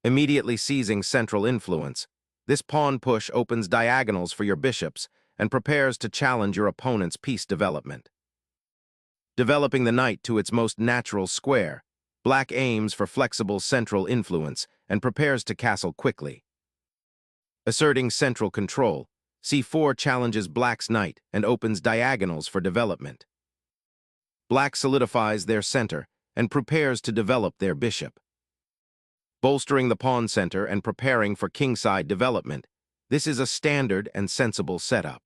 Immediately seizing central influence, this pawn push opens diagonals for your bishops and prepares to challenge your opponent's piece development. Developing the knight to its most natural square, black aims for flexible central influence and prepares to castle quickly. Asserting central control, c4 challenges black's knight and opens diagonals for development. Black solidifies their center and prepares to develop their bishop. Bolstering the pawn center and preparing for kingside development, this is a standard and sensible setup.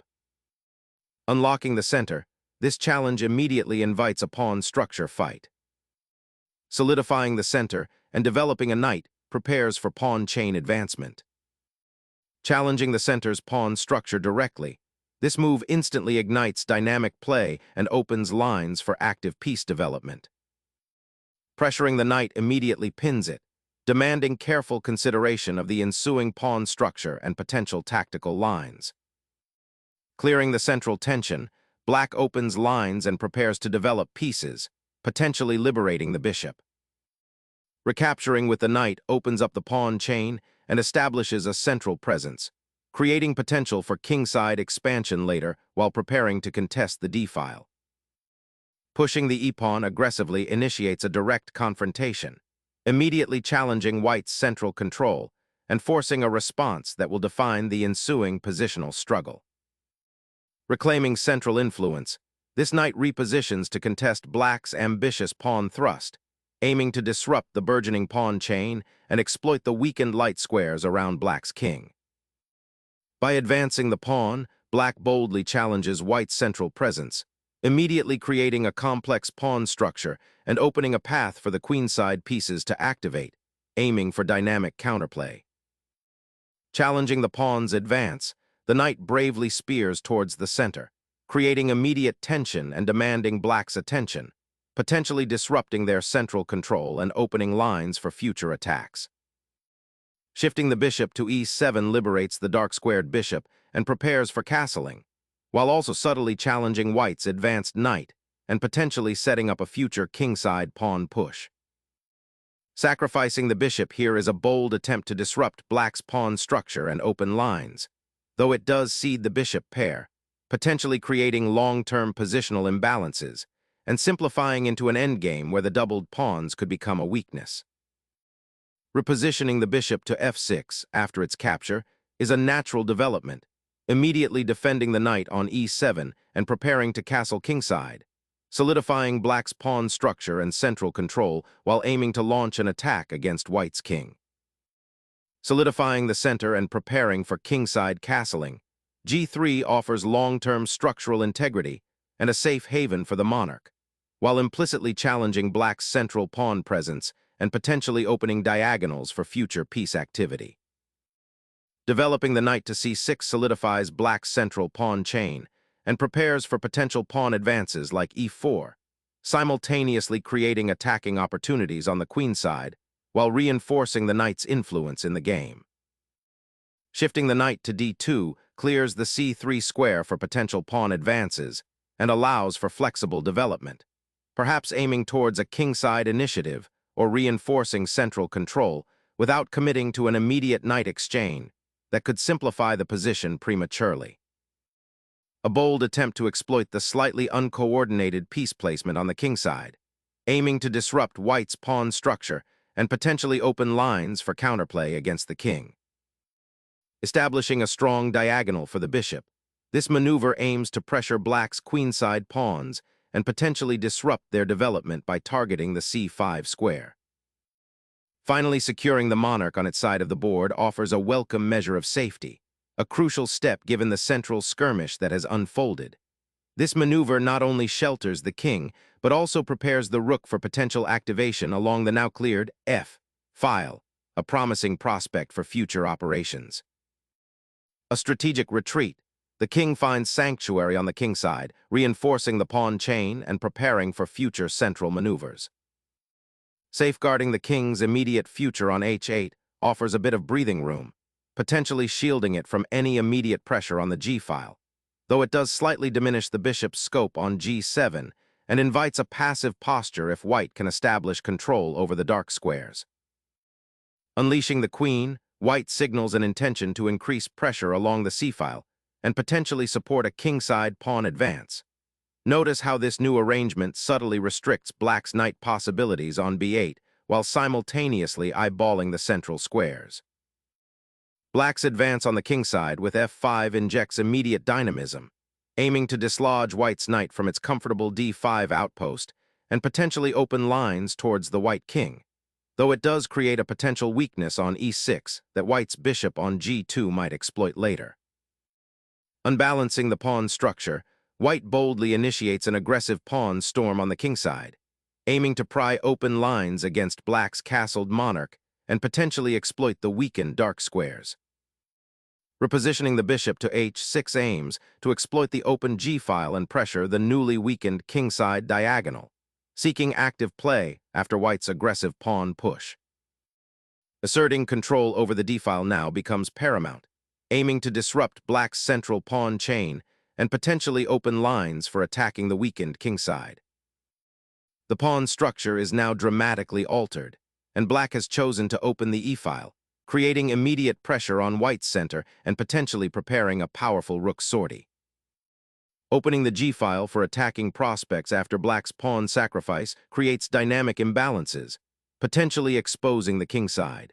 Unlocking the center, this challenge immediately invites a pawn structure fight. Solidifying the center and developing a knight prepares for pawn chain advancement. Challenging the center's pawn structure directly, this move instantly ignites dynamic play and opens lines for active piece development. Pressuring the knight immediately pins it, demanding careful consideration of the ensuing pawn structure and potential tactical lines. Clearing the central tension, black opens lines and prepares to develop pieces, potentially liberating the bishop. Recapturing with the knight opens up the pawn chain and establishes a central presence, creating potential for kingside expansion later while preparing to contest the d-file. Pushing the e-pawn aggressively initiates a direct confrontation, immediately challenging white's central control and forcing a response that will define the ensuing positional struggle. Reclaiming central influence, this knight repositions to contest black's ambitious pawn thrust, aiming to disrupt the burgeoning pawn chain and exploit the weakened light squares around black's king. By advancing the pawn, black boldly challenges white's central presence, immediately creating a complex pawn structure and opening a path for the queenside pieces to activate, aiming for dynamic counterplay. Challenging the pawn's advance, the knight bravely spears towards the center, creating immediate tension and demanding black's attention, potentially disrupting their central control and opening lines for future attacks. Shifting the bishop to e7 liberates the dark-squared bishop and prepares for castling, while also subtly challenging white's advanced knight and potentially setting up a future kingside pawn push. Sacrificing the bishop here is a bold attempt to disrupt black's pawn structure and open lines, though it does cede the bishop pair, potentially creating long-term positional imbalances and simplifying into an endgame where the doubled pawns could become a weakness. Repositioning the bishop to f6 after its capture is a natural development, immediately defending the knight on e7 and preparing to castle kingside, solidifying black's pawn structure and central control while aiming to launch an attack against white's king. Solidifying the center and preparing for kingside castling, g3 offers long-term structural integrity and a safe haven for the monarch, while implicitly challenging black's central pawn presence and potentially opening diagonals for future piece activity. Developing the knight to c6 solidifies black's central pawn chain and prepares for potential pawn advances like e4, simultaneously creating attacking opportunities on the queenside while reinforcing the knight's influence in the game. Shifting the knight to d2 clears the c3 square for potential pawn advances and allows for flexible development, perhaps aiming towards a kingside initiative or reinforcing central control without committing to an immediate knight exchange that could simplify the position prematurely. A bold attempt to exploit the slightly uncoordinated piece placement on the kingside, aiming to disrupt white's pawn structure and potentially open lines for counterplay against the king. Establishing a strong diagonal for the bishop, this maneuver aims to pressure black's queenside pawns and potentially disrupt their development by targeting the c5 square. Finally, securing the monarch on its side of the board offers a welcome measure of safety, a crucial step given the central skirmish that has unfolded. This maneuver not only shelters the king, but also prepares the rook for potential activation along the now cleared f file, a promising prospect for future operations. A strategic retreat, the king finds sanctuary on the kingside, reinforcing the pawn chain and preparing for future central maneuvers. Safeguarding the king's immediate future on h8 offers a bit of breathing room, potentially shielding it from any immediate pressure on the g-file, though it does slightly diminish the bishop's scope on g7 and invites a passive posture if white can establish control over the dark squares. Unleashing the queen, white signals an intention to increase pressure along the c-file and potentially support a kingside pawn advance. Notice how this new arrangement subtly restricts black's knight possibilities on b8 while simultaneously eyeballing the central squares. Black's advance on the kingside with f5 injects immediate dynamism, aiming to dislodge white's knight from its comfortable d5 outpost and potentially open lines towards the white king, though it does create a potential weakness on e6 that white's bishop on g2 might exploit later. Unbalancing the pawn structure, white boldly initiates an aggressive pawn storm on the kingside, aiming to pry open lines against black's castled monarch and potentially exploit the weakened dark squares. Repositioning the bishop to h6 aims to exploit the open g-file and pressure the newly weakened kingside diagonal, seeking active play after white's aggressive pawn push. Asserting control over the d-file now becomes paramount, aiming to disrupt black's central pawn chain and potentially open lines for attacking the weakened kingside. The pawn structure is now dramatically altered, and black has chosen to open the e-file, creating immediate pressure on white's center and potentially preparing a powerful rook sortie. Opening the g-file for attacking prospects after black's pawn sacrifice creates dynamic imbalances, potentially exposing the kingside.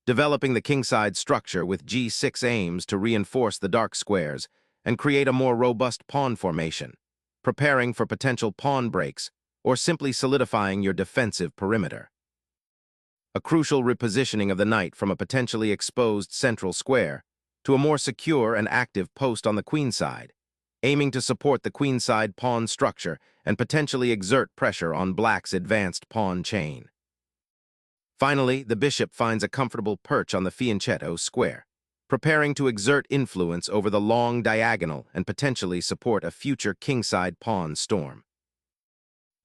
Developing the kingside structure with g6 aims to reinforce the dark squares and create a more robust pawn formation, preparing for potential pawn breaks or simply solidifying your defensive perimeter. A crucial repositioning of the knight from a potentially exposed central square to a more secure and active post on the queenside, aiming to support the queenside pawn structure and potentially exert pressure on black's advanced pawn chain. Finally, the bishop finds a comfortable perch on the fianchetto square, preparing to exert influence over the long diagonal and potentially support a future kingside pawn storm.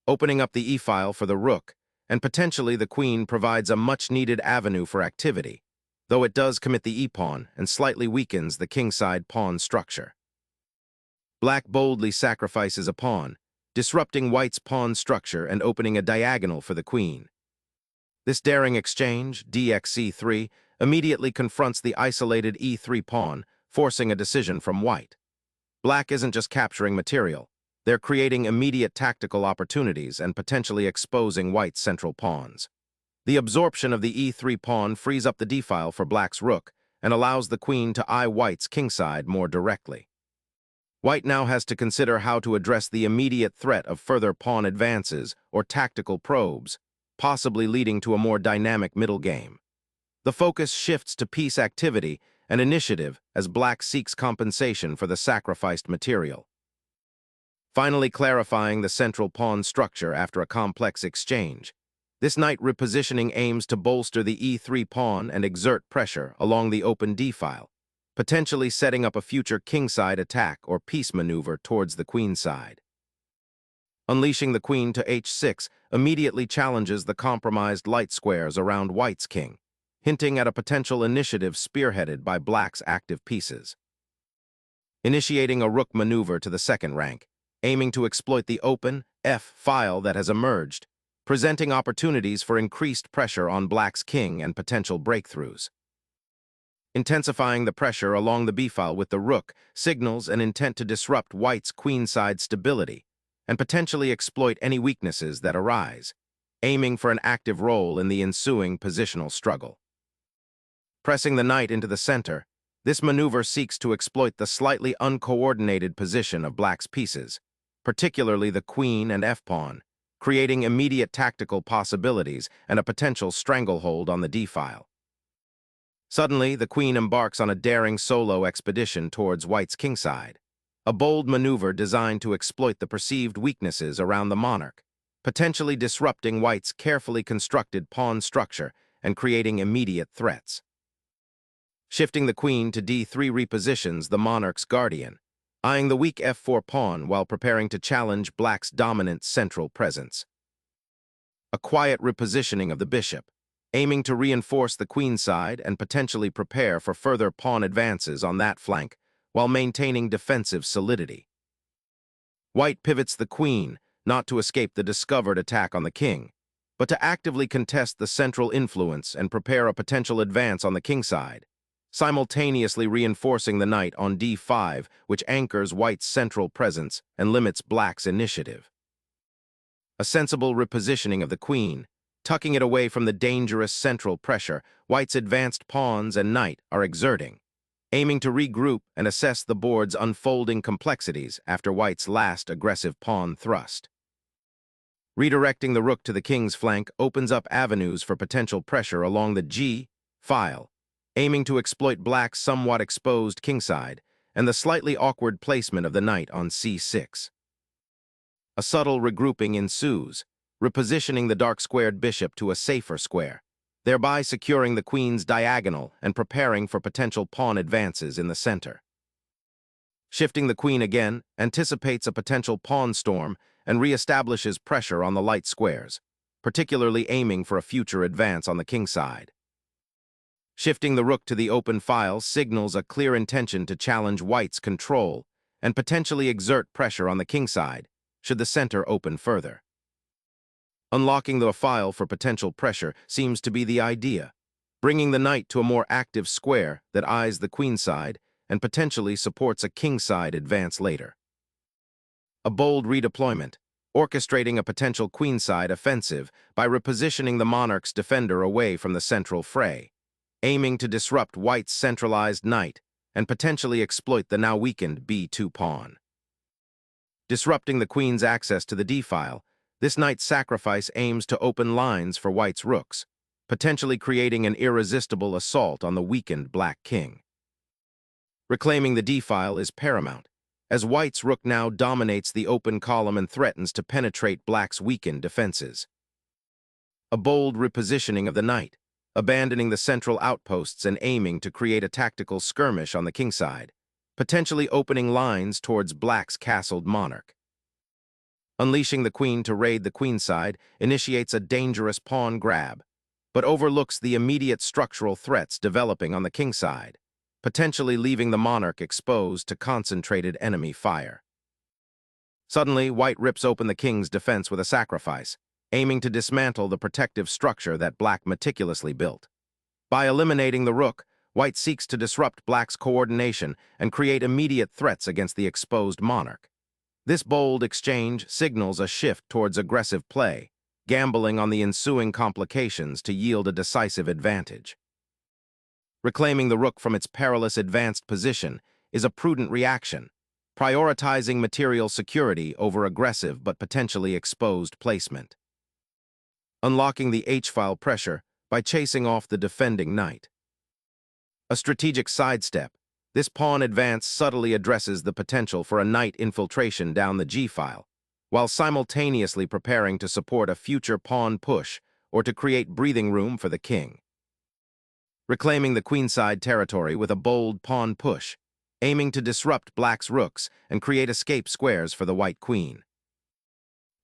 Opening up the e-file for the rook, and potentially the queen provides a much-needed avenue for activity, though it does commit the e-pawn and slightly weakens the kingside pawn structure. Black boldly sacrifices a pawn, disrupting white's pawn structure and opening a diagonal for the queen. This daring exchange, dxc3, immediately confronts the isolated e3 pawn, forcing a decision from white. Black isn't just capturing material, they're creating immediate tactical opportunities and potentially exposing white's central pawns. The absorption of the e3 pawn frees up the d-file for black's rook and allows the queen to eye white's kingside more directly. White now has to consider how to address the immediate threat of further pawn advances or tactical probes, possibly leading to a more dynamic middle game. The focus shifts to piece activity and initiative as black seeks compensation for the sacrificed material. Finally clarifying the central pawn structure after a complex exchange, this knight repositioning aims to bolster the e3 pawn and exert pressure along the open d-file, potentially setting up a future kingside attack or piece maneuver towards the queenside. Unleashing the queen to h6 immediately challenges the compromised light squares around white's king, hinting at a potential initiative spearheaded by black's active pieces. Initiating a rook maneuver to the second rank, aiming to exploit the open f-file that has emerged, presenting opportunities for increased pressure on black's king and potential breakthroughs. Intensifying the pressure along the b-file with the rook signals an intent to disrupt white's queenside stability and potentially exploit any weaknesses that arise, aiming for an active role in the ensuing positional struggle. Pressing the knight into the center, this maneuver seeks to exploit the slightly uncoordinated position of black's pieces, particularly the queen and f-pawn, creating immediate tactical possibilities and a potential stranglehold on the d-file. Suddenly, the queen embarks on a daring solo expedition towards white's kingside, a bold maneuver designed to exploit the perceived weaknesses around the monarch, potentially disrupting white's carefully constructed pawn structure and creating immediate threats. Shifting the queen to d3 repositions the monarch's guardian, eyeing the weak f4 pawn while preparing to challenge black's dominant central presence. A quiet repositioning of the bishop, aiming to reinforce the queenside and potentially prepare for further pawn advances on that flank while maintaining defensive solidity. White pivots the queen, not to escape the discovered attack on the king, but to actively contest the central influence and prepare a potential advance on the kingside, simultaneously reinforcing the knight on d5, which anchors white's central presence and limits black's initiative. A sensible repositioning of the queen, tucking it away from the dangerous central pressure white's advanced pawns and knight are exerting, aiming to regroup and assess the board's unfolding complexities after white's last aggressive pawn thrust. Redirecting the rook to the king's flank opens up avenues for potential pressure along the g file, aiming to exploit black's somewhat exposed kingside and the slightly awkward placement of the knight on c6. A subtle regrouping ensues, repositioning the dark-squared bishop to a safer square, thereby securing the queen's diagonal and preparing for potential pawn advances in the center. Shifting the queen again anticipates a potential pawn storm and reestablishes pressure on the light squares, particularly aiming for a future advance on the kingside. Shifting the rook to the open file signals a clear intention to challenge white's control and potentially exert pressure on the kingside should the center open further. Unlocking the file for potential pressure seems to be the idea, bringing the knight to a more active square that eyes the queenside and potentially supports a kingside advance later. A bold redeployment, orchestrating a potential queenside offensive by repositioning the monarch's defender away from the central fray, aiming to disrupt white's centralized knight and potentially exploit the now weakened b2 pawn. Disrupting the queen's access to the d-file, this knight's sacrifice aims to open lines for white's rooks, potentially creating an irresistible assault on the weakened black king. Reclaiming the d-file is paramount, as white's rook now dominates the open column and threatens to penetrate black's weakened defenses. A bold repositioning of the knight, abandoning the central outposts and aiming to create a tactical skirmish on the kingside, potentially opening lines towards black's castled monarch. Unleashing the queen to raid the queenside initiates a dangerous pawn grab, but overlooks the immediate structural threats developing on the kingside, potentially leaving the monarch exposed to concentrated enemy fire. Suddenly, white rips open the king's defense with a sacrifice, aiming to dismantle the protective structure that black meticulously built. By eliminating the rook, white seeks to disrupt black's coordination and create immediate threats against the exposed monarch. This bold exchange signals a shift towards aggressive play, gambling on the ensuing complications to yield a decisive advantage. Reclaiming the rook from its perilous advanced position is a prudent reaction, prioritizing material security over aggressive but potentially exposed placement. Unlocking the h-file pressure by chasing off the defending knight. A strategic sidestep, this pawn advance subtly addresses the potential for a knight infiltration down the g-file, while simultaneously preparing to support a future pawn push or to create breathing room for the king. Reclaiming the queenside territory with a bold pawn push, aiming to disrupt black's rooks and create escape squares for the white queen.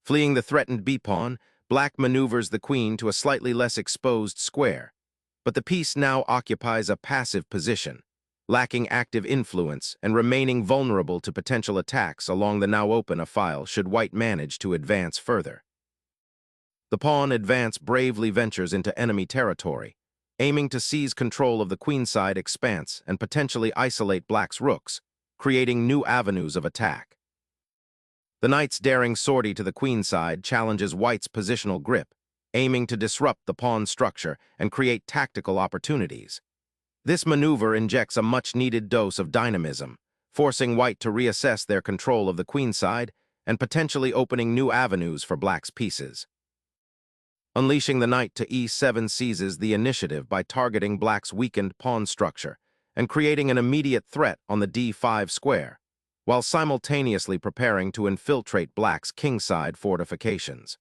Fleeing the threatened b-pawn, black maneuvers the queen to a slightly less exposed square, but the piece now occupies a passive position, lacking active influence and remaining vulnerable to potential attacks along the now open file should white manage to advance further. The pawn advance bravely ventures into enemy territory, aiming to seize control of the queenside expanse and potentially isolate black's rooks, creating new avenues of attack. The knight's daring sortie to the queenside challenges white's positional grip, aiming to disrupt the pawn structure and create tactical opportunities. This maneuver injects a much-needed dose of dynamism, forcing white to reassess their control of the queenside and potentially opening new avenues for black's pieces. Unleashing the knight to e7 seizes the initiative by targeting black's weakened pawn structure and creating an immediate threat on the d5 square, while simultaneously preparing to infiltrate black's kingside fortifications.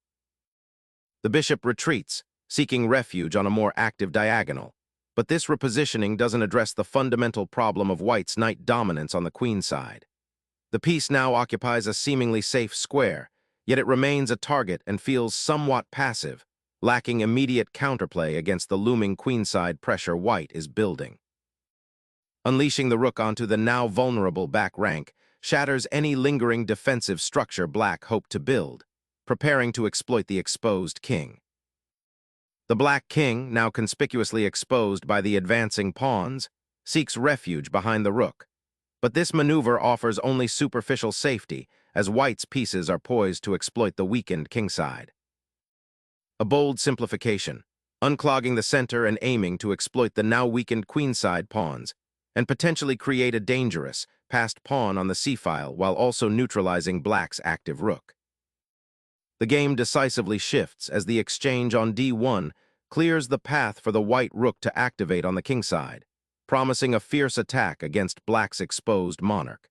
The bishop retreats, seeking refuge on a more active diagonal, but this repositioning doesn't address the fundamental problem of white's knight dominance on the queenside. The piece now occupies a seemingly safe square, yet it remains a target and feels somewhat passive, lacking immediate counterplay against the looming queenside pressure white is building. Unleashing the rook onto the now vulnerable back rank shatters any lingering defensive structure black hoped to build, preparing to exploit the exposed king. The black king, now conspicuously exposed by the advancing pawns, seeks refuge behind the rook. But this maneuver offers only superficial safety, as white's pieces are poised to exploit the weakened kingside. A bold simplification, unclogging the center and aiming to exploit the now weakened queenside pawns, and potentially create a dangerous, passed pawn on the c-file while also neutralizing black's active rook. The game decisively shifts as the exchange on d1 clears the path for the white rook to activate on the kingside, promising a fierce attack against black's exposed monarch.